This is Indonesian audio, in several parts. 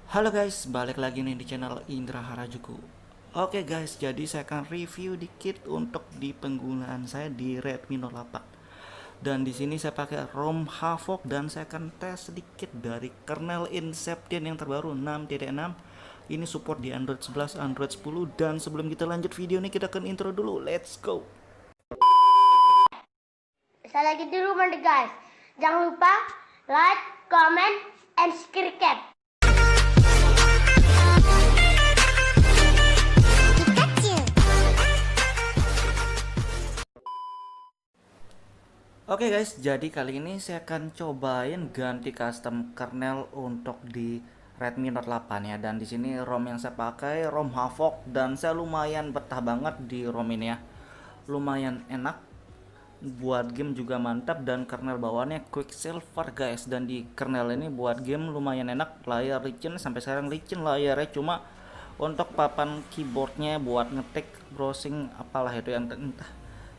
Halo guys, balik lagi nih di channel Indra Harajuku. Oke guys, jadi saya akan review dikit untuk di penggunaan saya di Redmi Note 8. Dan di sini saya pakai ROM Havok dan saya akan tes sedikit dari kernel Inception yang terbaru 6.6. Ini support di Android 11, Android 10 dan sebelum kita lanjut video ini kita akan intro dulu. Let's go. Saya lagi di rumah nih guys. Jangan lupa like, comment, and subscribe. Oke guys, jadi kali ini saya akan cobain ganti custom kernel untuk di Redmi Note 8 ya. Dan di sini ROM yang saya pakai ROM Havok dan saya lumayan betah banget di ROM ini ya. Lumayan enak, buat game juga mantap dan kernel bawaannya Quicksilver guys. Dan di kernel ini buat game lumayan enak, layar licin sampai sekarang licin layarnya, cuma untuk papan keyboardnya buat ngetik browsing apalah itu yang entah,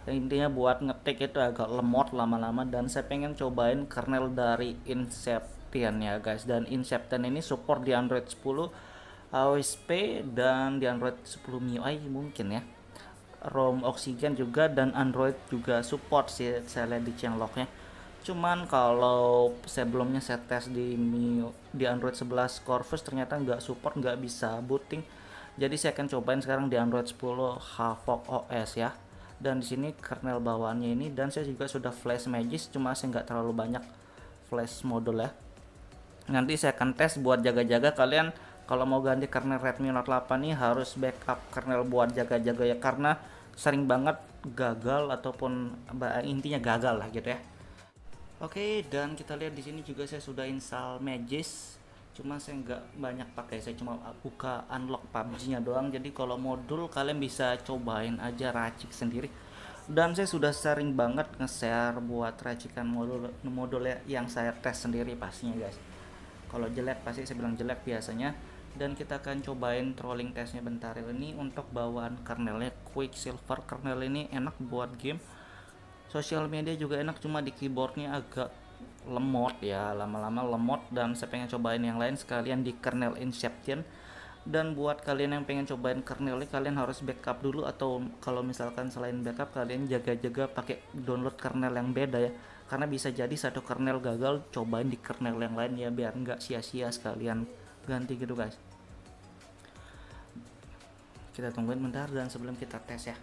intinya buat ngetik itu agak lemot lama-lama. Dan saya pengen cobain kernel dari Inception ya guys. Dan Inception ini support di Android 10 AOSP dan di Android 10 MIUI mungkin ya. ROM Oxygen juga dan Android juga support sih, saya lihat di changelognya. Cuman kalau sebelumnya saya tes di Android 11 Corvus ternyata nggak support, nggak bisa booting. Jadi saya akan cobain sekarang di Android 10 Havok OS ya. Dan di sini kernel bawaannya ini, dan saya juga sudah flash Magis, cuma saya nggak terlalu banyak flash modul ya. Nanti saya akan tes buat jaga-jaga. Kalian kalau mau ganti kernel Redmi Note 8 nih harus backup kernel buat jaga-jaga ya, karena sering banget gagal ataupun intinya gagal lah gitu ya. Oke, dan kita lihat di sini juga saya sudah install Magis. Cuma saya nggak banyak pakai, saya cuma buka unlock PUBG-nya doang. Jadi kalau modul kalian bisa cobain aja racik sendiri. Dan saya sudah sering banget nge-share buat racikan modul yang saya tes sendiri pastinya guys. Kalau jelek pasti saya bilang jelek biasanya. Dan kita akan cobain trolling testnya bentar ini untuk bawaan kernelnya Quicksilver. Kernel ini enak buat game, sosial media juga enak, cuma di keyboardnya agak lemot ya, lama-lama lemot. Dan saya pengen cobain yang lain sekalian di kernel Inception. Dan buat kalian yang pengen cobain kernel ini, kalian harus backup dulu, atau kalau misalkan selain backup kalian jaga-jaga pakai download kernel yang beda ya, karena bisa jadi satu kernel gagal, cobain di kernel yang lain ya, biar nggak sia-sia sekalian ganti gitu guys. Kita tungguin bentar dan sebelum kita tes ya.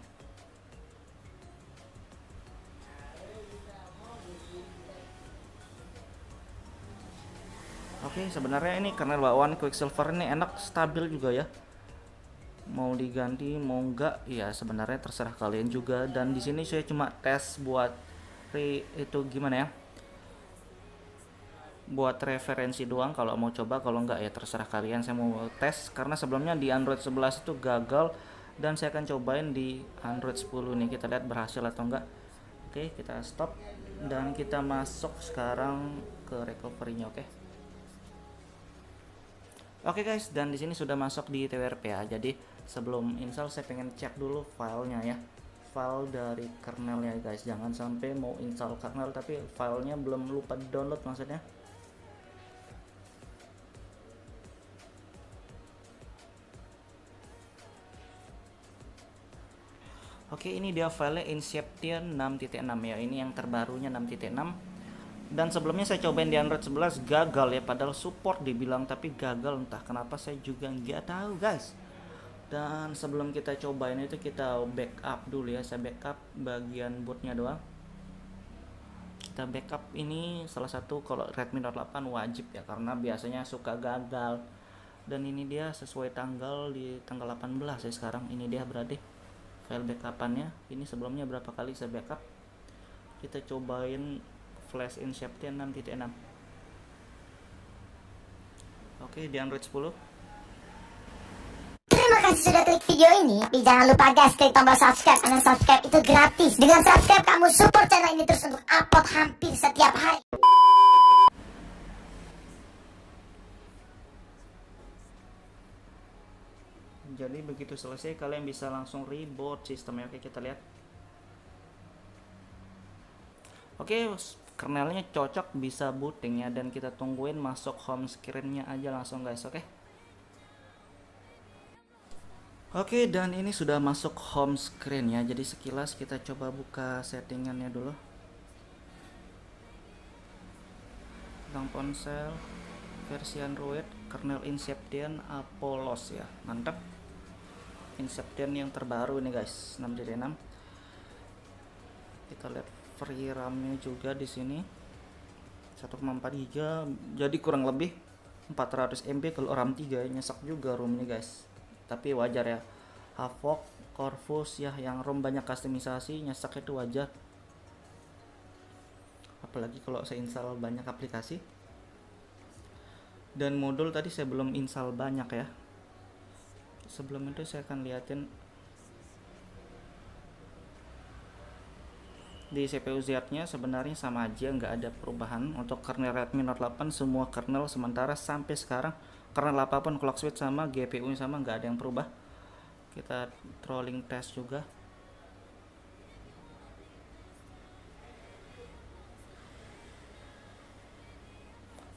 Oke, sebenarnya ini kernel bawaan Quicksilver ini enak, stabil juga ya. Mau diganti mau enggak ya sebenarnya terserah kalian juga. Dan di sini saya cuma tes buat itu gimana ya, buat referensi doang. Kalau mau coba, kalau enggak ya terserah kalian. Saya mau tes karena sebelumnya di Android 11 itu gagal, dan saya akan cobain di Android 10 nih, kita lihat berhasil atau enggak. Oke, kita stop dan kita masuk sekarang ke recovery-nya. Oke guys, dan di sini sudah masuk di TWRP ya. Jadi sebelum install saya pengen cek dulu filenya ya, file dari kernelnya guys. Jangan sampai mau install kernel tapi filenya belum, lupa download maksudnya. Oke, ini dia filenya Inception 6.6 ya. Ini yang terbarunya 6.6. Dan sebelumnya saya cobain di Android 11 gagal ya, padahal support dibilang, tapi gagal entah kenapa, saya juga nggak tahu guys. Dan sebelum kita cobain itu kita backup dulu ya, saya backup bagian bootnya doang. Kita backup ini salah satu, kalau Redmi Note 8 wajib ya, karena biasanya suka gagal. Dan ini dia sesuai tanggal, di tanggal 18 ya sekarang. Ini dia berarti file backupannya. Ini sebelumnya berapa kali saya backup. Kita cobain flash Inception 6.6. Oke, di Android 10. Terima kasih sudah klik video ini. Tapi jangan lupa guys, klik tombol subscribe. Karena subscribe itu gratis. Dengan subscribe kamu support channel ini terus untuk upload hampir setiap hari. Jadi begitu selesai kalian bisa langsung reboot sistemnya. Oke, kita lihat. Oke, kernelnya cocok, bisa booting ya. Dan kita tungguin masuk home screen-nya aja langsung guys. Oke. Oke, dan ini sudah masuk home screen ya. Jadi sekilas kita coba buka settingannya dulu. Tentang ponsel, versi Android, kernel Inception Apollos ya. Mantap. Inception yang terbaru ini guys, 6DD6. Kita lihat free RAM-nya juga di sini. 1,4 GB. Jadi kurang lebih 400 MB kalau RAM 3 nyesek juga ROM ini guys. Tapi wajar ya. Havok, Corvus ya yang ROM banyak kustomisasi, nyesek itu wajar. Apalagi kalau saya install banyak aplikasi. Dan modul tadi saya belum install banyak ya. Sebelum itu saya akan liatin di CPU Z-nya sebenarnya sama aja, nggak ada perubahan. Untuk kernel Redmi Note 8 semua kernel sementara sampai sekarang kernel apapun clock speed sama, GPU nya sama, nggak ada yang berubah. Kita trolling test juga.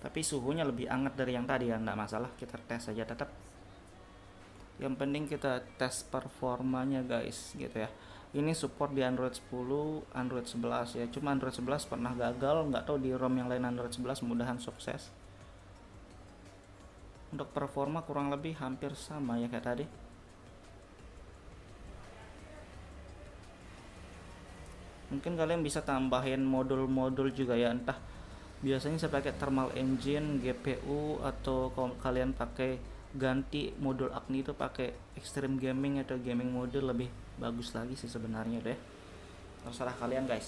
Tapi suhunya lebih hangat dari yang tadi ya, nggak masalah, kita tes aja tetap. Yang penting kita tes performanya guys gitu ya. Ini support di Android 10, Android 11 ya. Cuma Android 11 pernah gagal, nggak tahu di ROM yang lain Android 11 mudahan sukses. Untuk performa kurang lebih hampir sama ya kayak tadi. Mungkin kalian bisa tambahin modul-modul juga ya, entah biasanya saya pakai thermal engine, GPU, atau kalau kalian pakai ganti modul Agni itu pakai extreme gaming atau gaming mode lebih bagus lagi sih sebenarnya deh. Terserah kalian guys.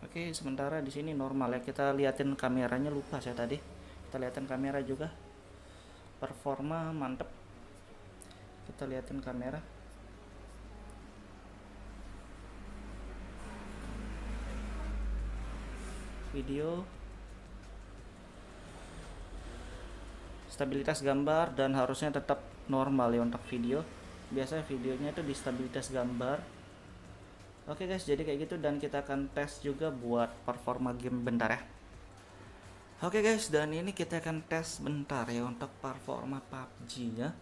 Oke, sementara di sini normal ya. Kita liatin kameranya, lupa saya tadi. Kita liatin kamera juga. Performa mantep. Kita liatin kamera. Video. Stabilitas gambar dan harusnya tetap normal ya untuk video. Biasanya videonya itu di stabilitas gambar. Oke guys, jadi kayak gitu dan kita akan tes juga buat performa game bentar ya. Oke guys, dan ini kita akan tes bentar ya untuk performa PUBG ya.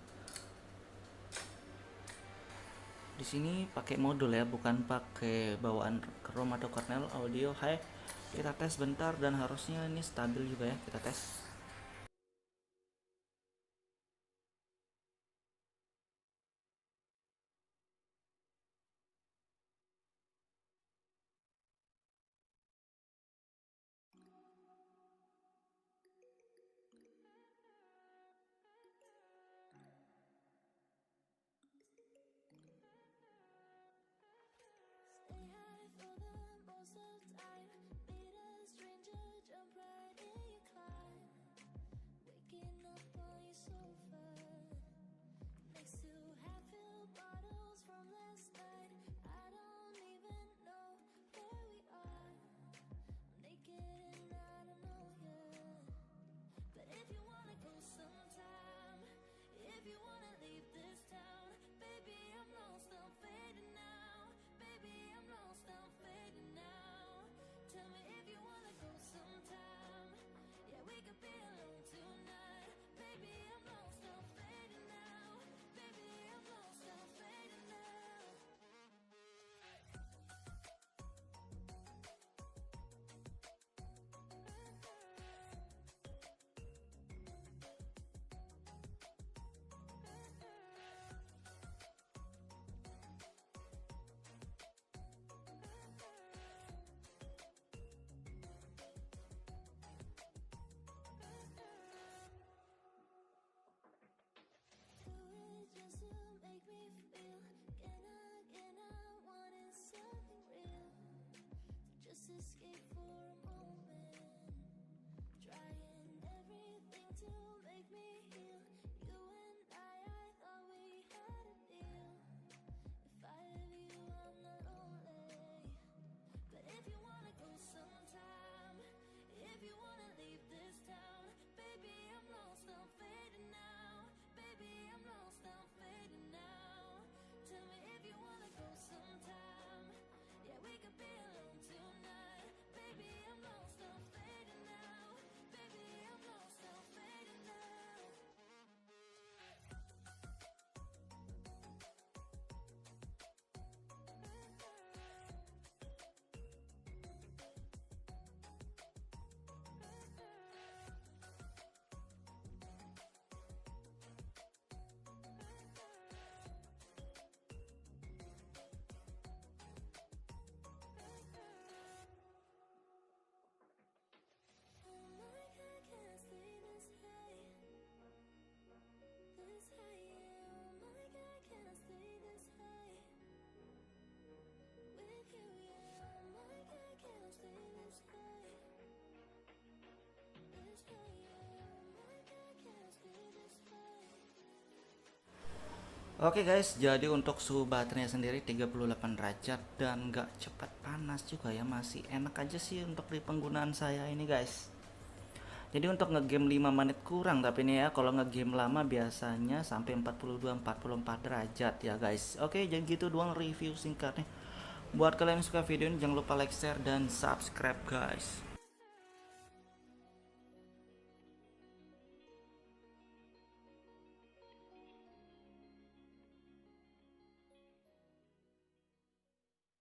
Di sini pakai modul ya, bukan pakai bawaan ROM atau kernel audio. Hai, kita tes bentar dan harusnya ini stabil juga ya. Kita tes. Oke guys, jadi untuk suhu baterainya sendiri 38 derajat dan nggak cepat panas juga ya, masih enak aja sih untuk di penggunaan saya ini guys. Jadi untuk ngegame 5 menit kurang, tapi ini ya kalau ngegame lama biasanya sampai 42-44 derajat ya guys. Oke, jadi gitu doang review singkatnya. Buat kalian yang suka video ini jangan lupa like, share, dan subscribe guys.